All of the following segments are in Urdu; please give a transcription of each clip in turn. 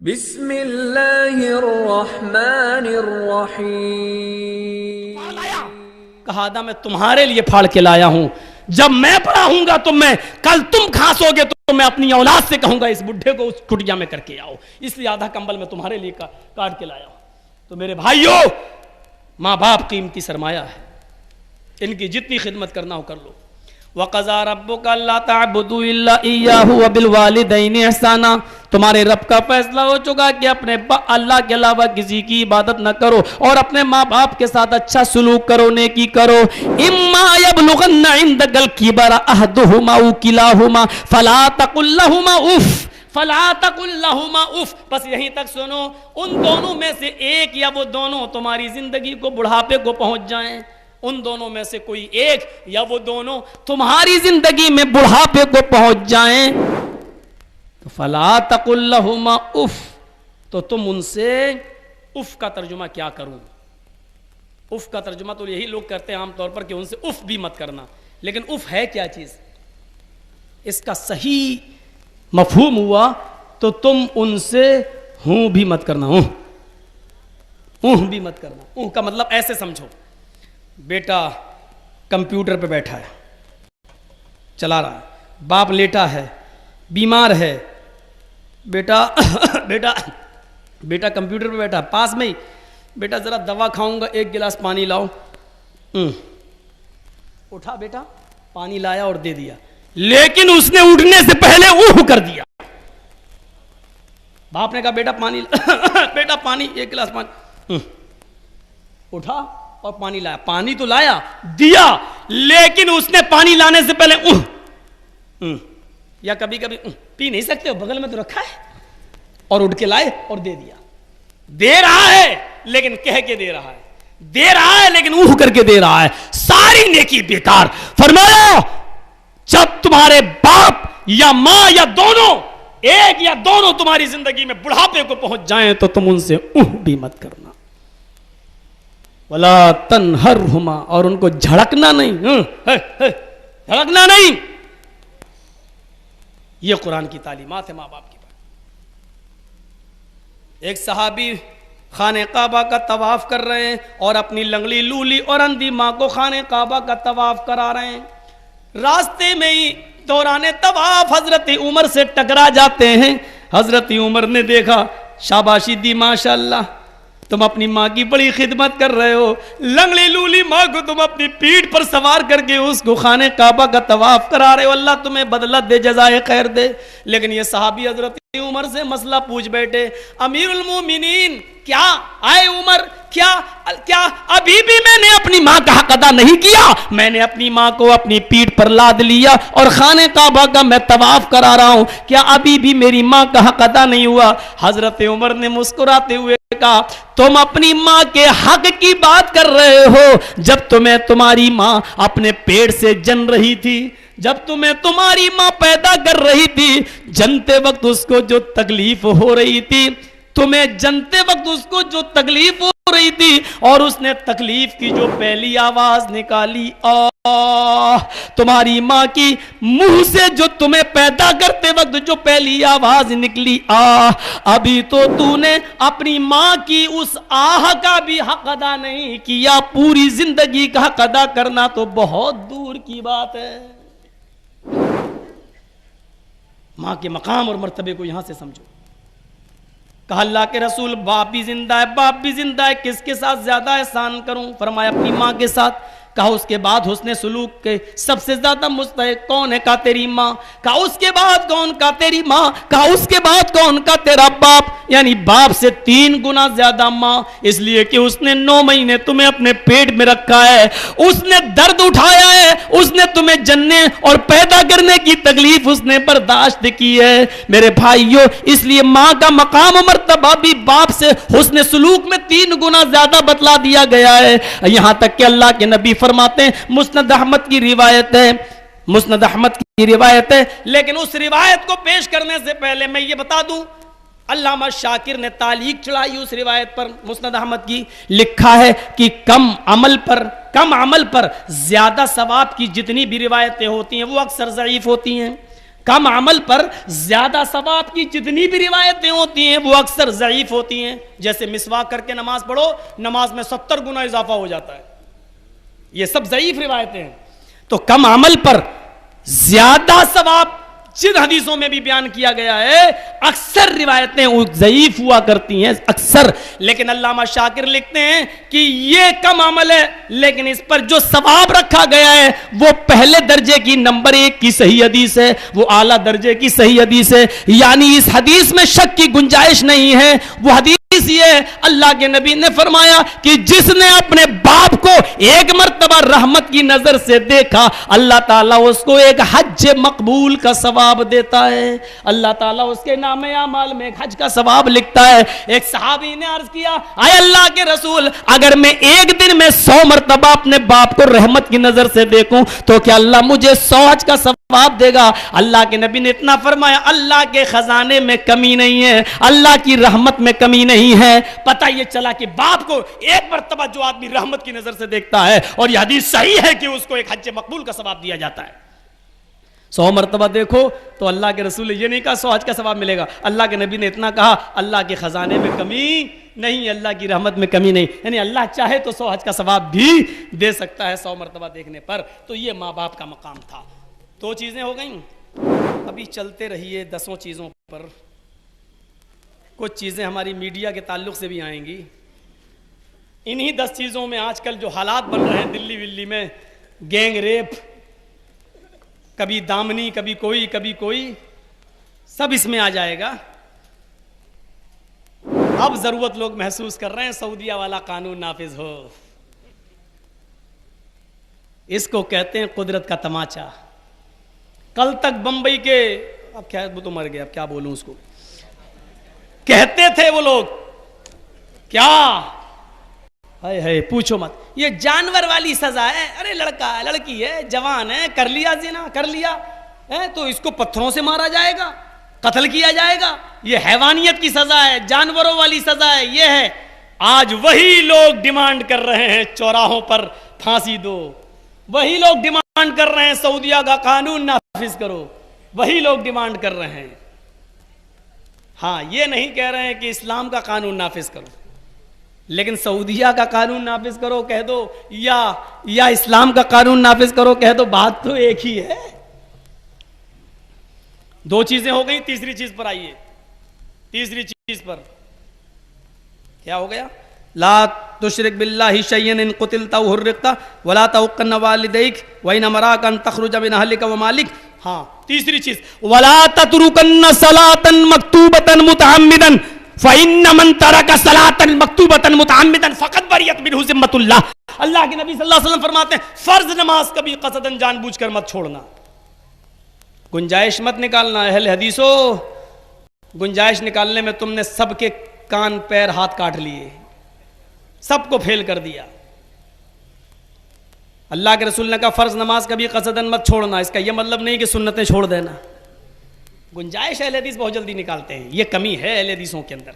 بسم اللہ الرحمن الرحیم. کہا آدم میں تمہارے لیے پھاڑ کے لایا ہوں، جب میں پڑا ہوں گا تم میں، کل تم کھانسو گے تو میں اپنی اولاد سے کہوں گا اس بڈھے کو اس کٹیا میں کر کے آؤ، اس لیے آدھا کمبل میں تمہارے لیے کاٹ کے لایا ہوں. تو میرے بھائیو، ماں باپ قیمتی سرمایہ ہے، ان کی جتنی خدمت کرنا ہو کر لو. وَقَضَىٰ رَبُّكَ أَلَّا تَعْبُدُوا إِلَّا إِيَّاهُ وَبِالْوَالِدَيْنِ إِحْسَانًا. تمہارے رب کا فیصلہ ہو چکا کہ اپنے اللہ کے علاوہ کسی کی عبادت نہ کرو اور اپنے ماں باپ کے ساتھ اچھا سلوک کرو، نیکی کرو. إِمَّا يَبْلُغَنَّ عِندَكَ الْكِبَرَ أَحَدُهُمَا أَوْ كِلَاهُمَا فَلَا تَقُل لَّهُمَا أُفٍّ فَلَا تَقُل لَّهُمَا أُفٍّ. بس یہیں تک سنو، ان دونوں میں سے ایک یا وہ دونوں تمہاری زندگی کو بڑھاپے کو پہنچ جائیں، ان دونوں میں سے کوئی ایک یا وہ دونوں تمہاری زندگی میں بڑھاپے کو پہنچ جائیں تو فلا تقل لہما اف، تو تم ان سے اف کا ترجمہ کیا کروں؟ اف کا ترجمہ تو یہی لوگ کرتے ہیں عام طور پر کہ ان سے اف بھی مت کرنا، لیکن اف ہے کیا چیز؟ اس کا صحیح مفہوم ہوا تو تم ان سے ہوں بھی مت کرنا، بھی مت کرنا. کا مطلب ایسے سمجھو، بیٹا کمپیوٹر پہ بیٹھا ہے، چلا رہا ہے، باپ لیٹا ہے، بیمار ہے، بیٹا کمپیوٹر پہ بیٹھا پاس میں ہی، بیٹا ذرا دوا کھاؤں گا، ایک گلاس پانی لاؤ. اٹھا بیٹا، پانی لایا اور دے دیا، لیکن اس نے اٹھنے سے پہلے کر دیا. باپ نے کہا بیٹا پانی بیٹا پانی، ایک گلاس پانی، اٹھا اور پانی لایا، پانی تو لایا دیا، لیکن اس نے پانی لانے سے پہلے یا کبھی کبھی پی نہیں سکتے ہو، بغل میں تو رکھا ہے، اور اٹھ کے لائے اور دے دیا. دے رہا ہے لیکن کہہ کے دے رہا ہے، دے رہا ہے لیکن کر کے دے رہا ہے، ساری نیکی بیکار. فرمایا جب تمہارے باپ یا ماں یا دونوں، ایک یا دونوں تمہاری زندگی میں بڑھاپے کو پہنچ جائیں تو تم ان سے بھی مت کرنا. وَلَا تَنْهَرْهُمَا، اور ان کو جھڑکنا نہیں، جھڑکنا نہیں. یہ قرآن کی تعلیمات ہے ماں باپ کی. ایک صحابی خانہ کعبہ کا طواف کر رہے ہیں اور اپنی لنگڑی لولی اور اندھی ماں کو خانہ کعبہ کا طواف کرا رہے ہیں. راستے میں ہی دوران طواف حضرت عمر سے ٹکرا جاتے ہیں. حضرت عمر نے دیکھا، شاباشی دی، ماشاءاللہ تم اپنی ماں کی بڑی خدمت کر رہے ہو، لنگڑی لولی ماں کو تم اپنی پیٹھ پر سوار کر کے اس کو خانہ کعبہ کا طواف کرا رہے ہو، اللہ تمہیں بدلہ دے، جزائے خیر دے. لیکن یہ صحابی حضرت عمر سے مسئلہ پوچھ بیٹھے، امیر المومنین، کیا آئے عمر، کیا ابھی بھی میں نے اپنی ماں کا حق ادا نہیں کیا؟ میں نے اپنی ماں کو اپنی پیٹھ پر لاد لیا اور خانہ کعبہ کا میں طواف کرا رہا ہوں، کیا ابھی بھی میری ماں کا حق ادا نہیں ہوا؟ حضرت عمر نے مسکراتے ہوئے کہا، تم اپنی ماں کے حق کی بات کر رہے ہو جب تمہیں تمہاری ماں اپنے پیٹ سے جن رہی تھی، جب تمہیں تمہاری ماں پیدا کر رہی تھی، جنتے وقت اس کو جو تکلیف ہو رہی تھی، تمہیں جنتے وقت اس کو جو تکلیف ہو رہی تھی، اور اس نے تکلیف کی جو پہلی آواز نکالی، تمہاری ماں کی منہ سے جو تمہیں پیدا کرتے وقت جو پہلی آواز نکلی، ابھی تو تو نے اپنی ماں کی اس آہ کا بھی حق ادا نہیں کیا، پوری زندگی کا حق ادا کرنا تو بہت دور کی بات ہے. ماں کے مقام اور مرتبے کو یہاں سے سمجھو. کہا اللہ کے رسول، باپ بھی زندہ ہے، باپ بھی زندہ ہے، کس کے ساتھ زیادہ احسان کروں؟ فرمایا اپنی ماں کے ساتھ. کہا اس کے بعد حسن سلوک کے سب سے زیادہ مستحق کون ہے؟ کہا تیری ماں. کہا اس کے بعد کون؟ کہا تیری ماں. کہا اس کے بعد کون؟ کہا تیرا باپ. یعنی باپ سے 3 گنا زیادہ ماں، اس لیے کہ اس نے 9 مہینے تمہیں اپنے پیٹ میں رکھا ہے، اس نے درد اٹھایا ہے، اس نے تمہیں جننے اور پیدا کرنے کی تکلیف اس نے برداشت کی ہے. میرے بھائیو، اس لیے ماں کا مقام و مرتبہ بھی باپ سے حسن سلوک میں 3 گنا زیادہ بتلا دیا گیا ہے. یہاں تک کہ اللہ کے نبی فرماتے ہیں، مسند احمد کی روایت ہے، لیکن اس روایت کو پیش کرنے سے پہلے میں یہ بتا دوں، علامہ شاکر نے تعلیق چڑھائی اس روایت پر، مسند احمد کی، لکھا ہے کہ کم عمل پر زیادہ ثواب کی جتنی بھی روایتیں ہوتی ہیں وہ اکثر ضعیف ہوتی ہیں. کم عمل پر زیادہ ثواب کی جتنی بھی روایتیں ہوتی ہیں وہ اکثر ضعیف ہوتی ہیں. جیسے مسواک کر کے نماز پڑھو, نماز میں 70 گنا اضافہ ہو جاتا ہے, یہ سب ضعیف روایتیں ہیں. تو کم عمل پر زیادہ ثواب جن حدیثوں میں بھی بیان کیا گیا ہے اکثر روایتیں ضعیف ہوا کرتی ہیں, اکثر. لیکن علامہ شاکر لکھتے ہیں کہ یہ کم عمل ہے, لیکن اس پر جو ثواب رکھا گیا ہے وہ پہلے درجے کی نمبر 1 کی صحیح حدیث ہے, وہ اعلیٰ درجے کی صحیح حدیث ہے. یعنی اس حدیث میں شک کی گنجائش نہیں ہے. وہ حدیث یہ ہے, اللہ کے نبی نے فرمایا کہ جس نے اپنے باپ کو ایک مرتبہ رحمت کی نظر سے دیکھا, اللہ تعالیٰ اس کو ایک حج مقبول کا ثواب دیتا ہے. اللہ تعالیٰ اس کے نام اعمال میں ایک حج کا ثواب لکھتا ہے. ایک صحابی نے عرض کیا, اے اللہ کے رسول, اگر میں ایک دن میں 100 مرتبہ اپنے باپ کو رحمت کی نظر سے دیکھوں تو کیا اللہ مجھے 100 حج کا ثواب دے گا؟ اللہ کے نبی نے اتنا فرمایا, اللہ کے خزانے میں کمی نہیں ہے, اللہ کی رحمت میں کمی نہیں ہے. پتہ یہ چلا کہ باپ کو ایک مرتبہ جو آدمی رحمت کی نظر سے دیکھتا ہے, اور یہ حدیث صحیح ہے کہ اس کو ایک حج مقبول کا ثواب دیا جاتا ہے. 100 مرتبہ دیکھو تو اللہ کے رسول نے یہ نہیں کہا 100 حج کا ثواب ملے گا, اللہ کے نبی نے اتنا کہا اللہ کے خزانے میں کمی نہیں, اللہ کی رحمت میں کمی نہیں. یعنی اللہ چاہے تو 100 حج کا ثواب بھی دے سکتا ہے 100 مرتبہ دیکھنے پر. تو یہ ماں باپ کا مقام تھا. 2 چیزیں ہو گئیں. ابھی چلتے رہیے 10 چیزوں پر. کچھ چیزیں ہماری میڈیا کے تعلق سے بھی آئیں گی. انہی 10 چیزوں میں آج کل جو حالات بن رہے ہیں دلی ولی میں, گینگ ریپ, کبھی دامنی, کبھی کوئی, سب اس میں آ جائے گا. اب ضرورت لوگ محسوس کر رہے ہیں سعودیہ والا قانون نافذ ہو. اس کو کہتے ہیں قدرت کا تماچا. کل تک بمبئی کے, اب کیا وہ تو مر گیا, اب کیا بولوں اس کو, کہتے تھے وہ لوگ کیا, ہے پوچھو مت, یہ جانور والی سزا ہے. ارے لڑکا ہے, لڑکی ہے, جوان ہے, کر لیا زنا, کر لیا تو اس کو پتھروں سے مارا جائے گا, قتل کیا جائے گا. یہ حیوانیت کی سزا ہے, جانوروں والی سزا ہے. یہ ہے آج وہی لوگ ڈیمانڈ کر رہے ہیں چوراہوں پر پھانسی دو. وہی لوگ ڈیمانڈ کر رہے ہیں سعودیہ کا قانون نافذ کرو. وہی لوگ ڈیمانڈ کر رہے ہیں. ہاں, یہ نہیں کہہ رہے ہیں کہ اسلام کا قانون نافذ کرو, لیکن سعودیہ کا قانون نافذ کرو کہہ دو یا اسلام کا قانون نافذ کرو کہہ دو, بات تو ایک ہی ہے. 2 چیزیں ہو گئی. تیسری چیز پر آئیے. تیسری چیز پر کیا ہو گیا؟ لا تشرک باللہ شیئا ان قتلت او حرقت ولا تعقن والدیک وان امراک ان تخرج من اہلک ومالک. ہاں, تیسری چیز ولا تترکن صلاۃ مکتوبۃ متعمدا فإن من ترک صلاۃ مکتوبۃ متعمدا فقد بریت منہ ذمۃ اللہ. اللہ کے نبی صلی اللہ علیہ وسلم فرماتے ہیں فرض نماز کبھی قصدن جان بوجھ کر مت چھوڑنا. گنجائش مت نکالنا. اہل حدیثو, گنجائش نکالنے میں تم نے سب کے کان پیر ہاتھ کاٹ لیے, سب کو پھیل کر دیا. اللہ کے رسول نے کہا فرض نماز کبھی قصدن مت چھوڑنا. اس کا یہ مطلب نہیں کہ سنتیں چھوڑ دینا. گنجائش اہل حدیث بہت جلدی نکالتے ہیں. یہ کمی ہے اہل حدیثوں کے اندر.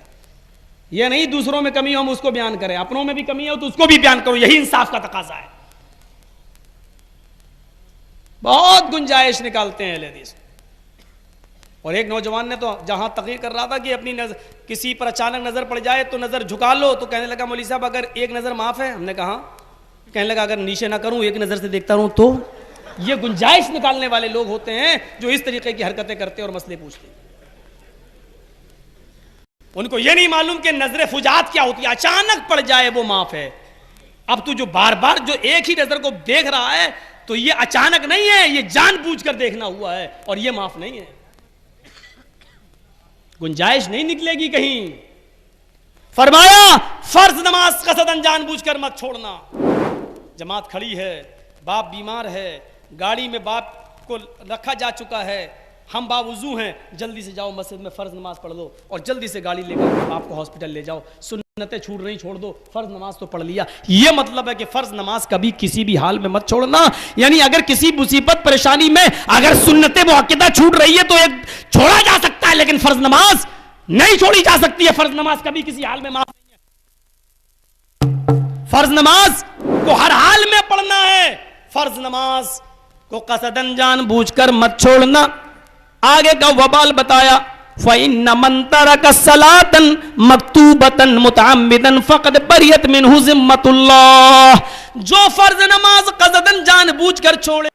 یہ نہیں دوسروں میں کمی ہو ہم اس کو بیان کریں, اپنوں میں بھی کمی ہو تو اس کو بھی بیان کرو. یہی انصاف کا تقاضا ہے. بہت گنجائش نکالتے ہیں اہل حدیث. اور ایک نوجوان نے تو جہاں تقریر کر رہا تھا کہ اپنی نظر کسی پر اچانک نظر پڑ جائے تو نظر جھکا لو, تو کہنے لگا مولوی صاحب اگر ایک نظر معاف ہے. ہم نے کہا, کہنے لگا اگر نیچے نہ کروں ایک نظر سے دیکھتا رہوں تو. یہ گنجائش نکالنے والے لوگ ہوتے ہیں جو اس طریقے کی حرکتیں کرتے اور مسئلے پوچھتے ہیں. ان کو یہ نہیں معلوم کہ نظر فجاعت کیا ہوتی ہے. اچانک پڑ جائے وہ معاف ہے. اب تو جو بار بار جو ایک ہی نظر کو دیکھ رہا ہے تو یہ اچانک نہیں ہے, یہ جان بوجھ کر دیکھنا ہوا ہے اور یہ معاف نہیں ہے. گنجائش نہیں نکلے گی کہیں. فرمایا فرض نماز قصدن جان بوجھ کر مت چھوڑنا. جماعت کھڑی ہے, باپ بیمار ہے, گاڑی میں باپ کو رکھا جا چکا ہے, ہم باوضو ہیں, جلدی سے جاؤ مسجد میں فرض نماز پڑھ لو اور جلدی سے گاڑی لے کر باپ کو ہاسپٹل لے جاؤ. سنتیں چھوٹ رہی چھوڑ دو, فرض نماز تو پڑھ لیا. یہ مطلب ہے کہ فرض نماز کبھی کسی بھی حال میں مت چھوڑنا. یعنی اگر کسی مصیبت پریشانی میں اگر سنت مؤکدہ چھوٹ رہی ہے تو ایک چھوڑا جا سکتا ہے, لیکن فرض نماز نہیں چھوڑی جا سکتی ہے. فرض نماز کبھی کسی حال میں معاف نہیں ہے. فرض نماز کو ہر حال میں پڑھنا ہے. فرض نماز کو قصدن جان بوجھ کر مت چھوڑنا. آگے کا وبال بتایا فَإِنَّ مَن تَرَكَ الصَّلَاةً مَكْتُوبَةً مُتَعَمِّدًا فَقَدْ بَرِئَتْ مِنْهُ ذِمَّةُ اللَّهِ، جو فرض نماز قصداً جان بوجھ کر چھوڑے